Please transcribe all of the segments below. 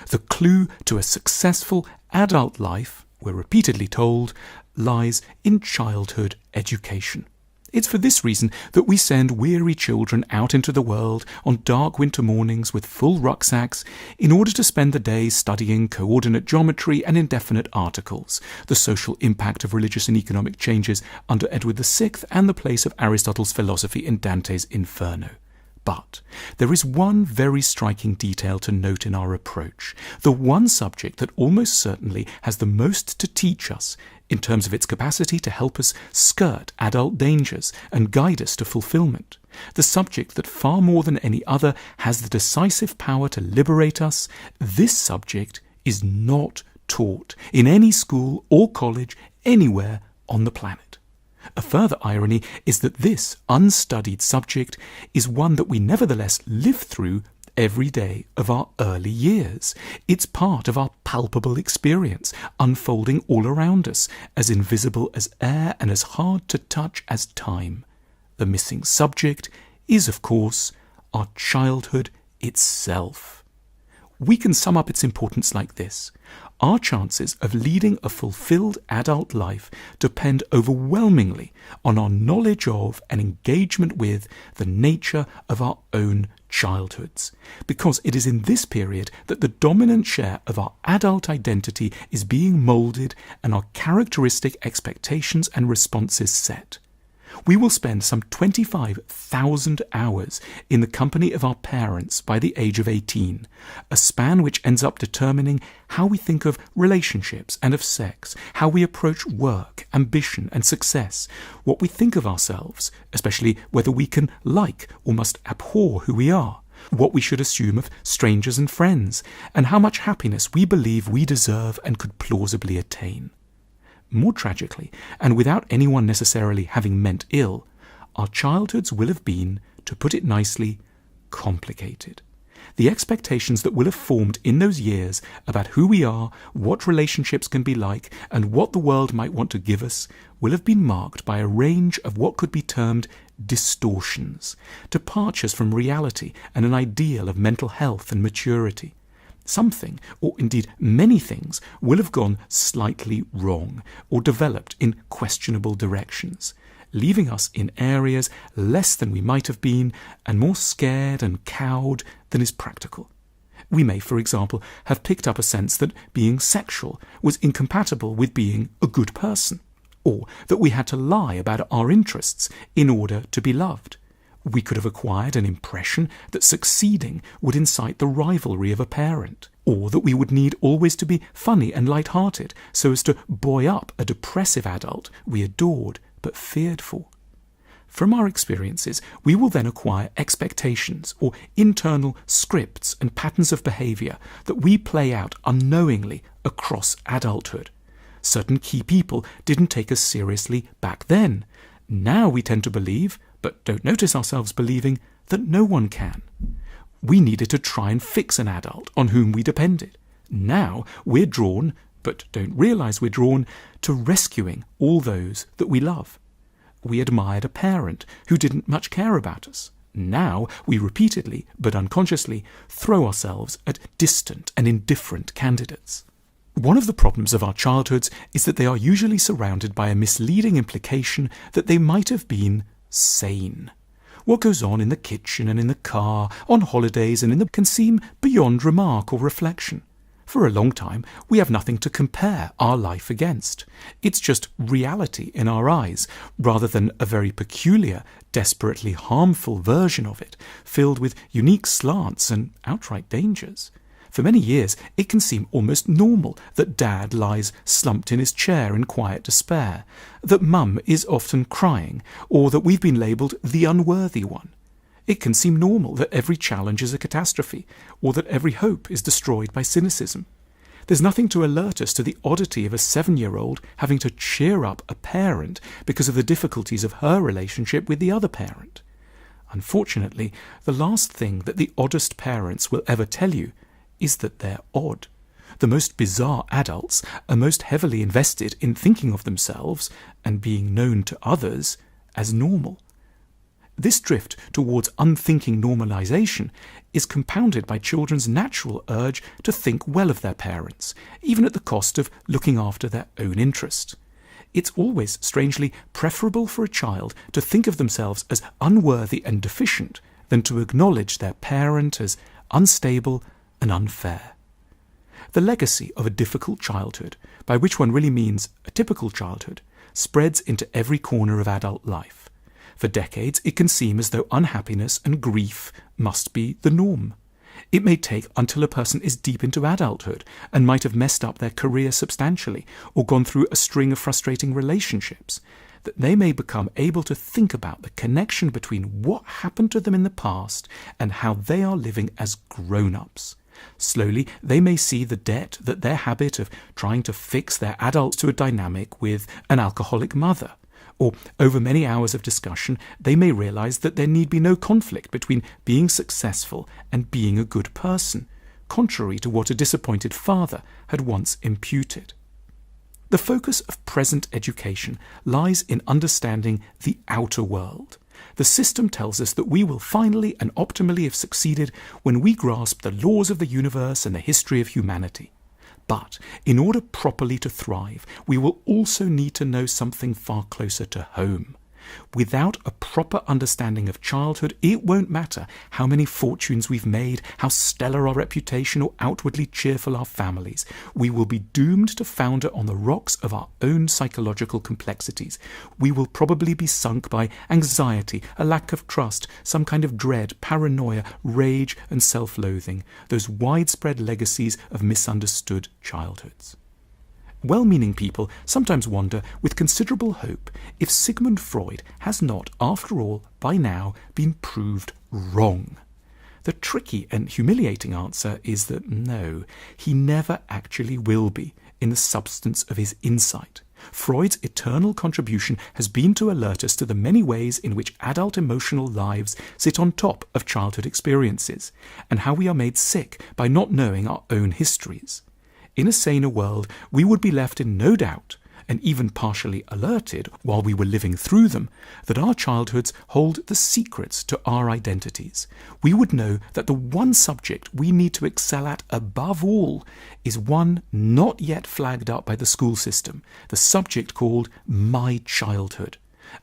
The clue to a successful adult life, we're repeatedly told, lies in childhood education. It's for this reason that we send weary children out into the world on dark winter mornings with full rucksacks in order to spend the day studying coordinate geometry and indefinite articles, the social impact of religious and economic changes under Edward VI, and the place of Aristotle's philosophy in Dante's Inferno. But there is one very striking detail to note in our approach, the one subject that almost certainly has the most to teach us in terms of its capacity to help us skirt adult dangers and guide us to fulfillment, the subject that far more than any other has the decisive power to liberate us. This subject is not taught in any school or college anywhere on the planet. A further irony is that this unstudied subject is one that we nevertheless live through every day of our early years. It's part of our palpable experience, unfolding all around us, as invisible as air and as hard to touch as time. The missing subject is, of course, our childhood itself. We can sum up its importance like this. Our chances of leading a fulfilled adult life depend overwhelmingly on our knowledge of and engagement with the nature of our own childhoods, because it is in this period that the dominant share of our adult identity is being moulded and our characteristic expectations and responses set. We will spend some 25,000 hours in the company of our parents by the age of 18, a span which ends up determining how we think of relationships and of sex, how we approach work, ambition and success, what we think of ourselves, especially whether we can like or must abhor who we are, what we should assume of strangers and friends, and how much happiness we believe we deserve and could plausibly attain. More tragically, and without anyone necessarily having meant ill, our childhoods will have been, to put it nicely, complicated. The expectations that will have formed in those years about who we are, what relationships can be like, and what the world might want to give us will have been marked by a range of what could be termed distortions, departures from reality and an ideal of mental health and maturity. Something, or indeed many things, will have gone slightly wrong or developed in questionable directions, leaving us in areas less than we might have been and more scared and cowed than is practical. We may, for example, have picked up a sense that being sexual was incompatible with being a good person, or that we had to lie about our interests in order to be loved. We could have acquired an impression that succeeding would incite the rivalry of a parent, or that we would need always to be funny and light-hearted so as to buoy up a depressive adult we adored but feared for. From our experiences, we will then acquire expectations or internal scripts and patterns of behaviour that we play out unknowingly across adulthood. Certain key people didn't take us seriously back then. Now we tend to believe, but don't notice ourselves believing, that no one can. We needed to try and fix an adult on whom we depended. Now we're drawn, but don't realise we're drawn, to rescuing all those that we love. We admired a parent who didn't much care about us. Now we repeatedly, but unconsciously, throw ourselves at distant and indifferent candidates. One of the problems of our childhoods is that they are usually surrounded by a misleading implication that they might have been sane. What goes on in the kitchen and in the car, on holidays and in the can seem beyond remark or reflection. For a long time, we have nothing to compare our life against. It's just reality in our eyes, rather than a very peculiar, desperately harmful version of it, filled with unique slants and outright dangers. For many years, it can seem almost normal that Dad lies slumped in his chair in quiet despair, that Mum is often crying, or that we've been labelled the unworthy one. It can seem normal that every challenge is a catastrophe, or that every hope is destroyed by cynicism. There's nothing to alert us to the oddity of a 7-year-old having to cheer up a parent because of the difficulties of her relationship with the other parent. Unfortunately, the last thing that the oddest parents will ever tell you is that they're odd. The most bizarre adults are most heavily invested in thinking of themselves and being known to others as normal. This drift towards unthinking normalization is compounded by children's natural urge to think well of their parents, even at the cost of looking after their own interest. It's always, strangely, preferable for a child to think of themselves as unworthy and deficient than to acknowledge their parent as unstable and unfair. The legacy of a difficult childhood, by which one really means a typical childhood, spreads into every corner of adult life. For decades, it can seem as though unhappiness and grief must be the norm. It may take until a person is deep into adulthood and might have messed up their career substantially or gone through a string of frustrating relationships, that they may become able to think about the connection between what happened to them in the past and how they are living as grown-ups. Slowly, they may see the debt that their habit of trying to fix their adults to a dynamic with an alcoholic mother. Or, over many hours of discussion, they may realize that there need be no conflict between being successful and being a good person, contrary to what a disappointed father had once imputed. The focus of present education lies in understanding the outer world. The system tells us that we will finally and optimally have succeeded when we grasp the laws of the universe and the history of humanity. But in order properly to thrive, we will also need to know something far closer to home. Without a proper understanding of childhood, it won't matter how many fortunes we've made, how stellar our reputation or outwardly cheerful our families. We will be doomed to founder on the rocks of our own psychological complexities. We will probably be sunk by anxiety, a lack of trust, some kind of dread, paranoia, rage and self-loathing, those widespread legacies of misunderstood childhoods. Well-meaning people sometimes wonder with considerable hope if Sigmund Freud has not, after all, by now been proved wrong. The tricky and humiliating answer is that no, he never actually will be in the substance of his insight. Freud's eternal contribution has been to alert us to the many ways in which adult emotional lives sit on top of childhood experiences, and how we are made sick by not knowing our own histories. In a saner world, we would be left in no doubt, and even partially alerted while we were living through them, that our childhoods hold the secrets to our identities. We would know that the one subject we need to excel at above all is one not yet flagged up by the school system, the subject called My Childhood.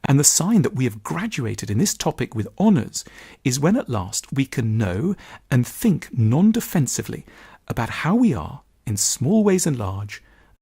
And the sign that we have graduated in this topic with honours is when at last we can know and think non-defensively about how we are, in small ways and large,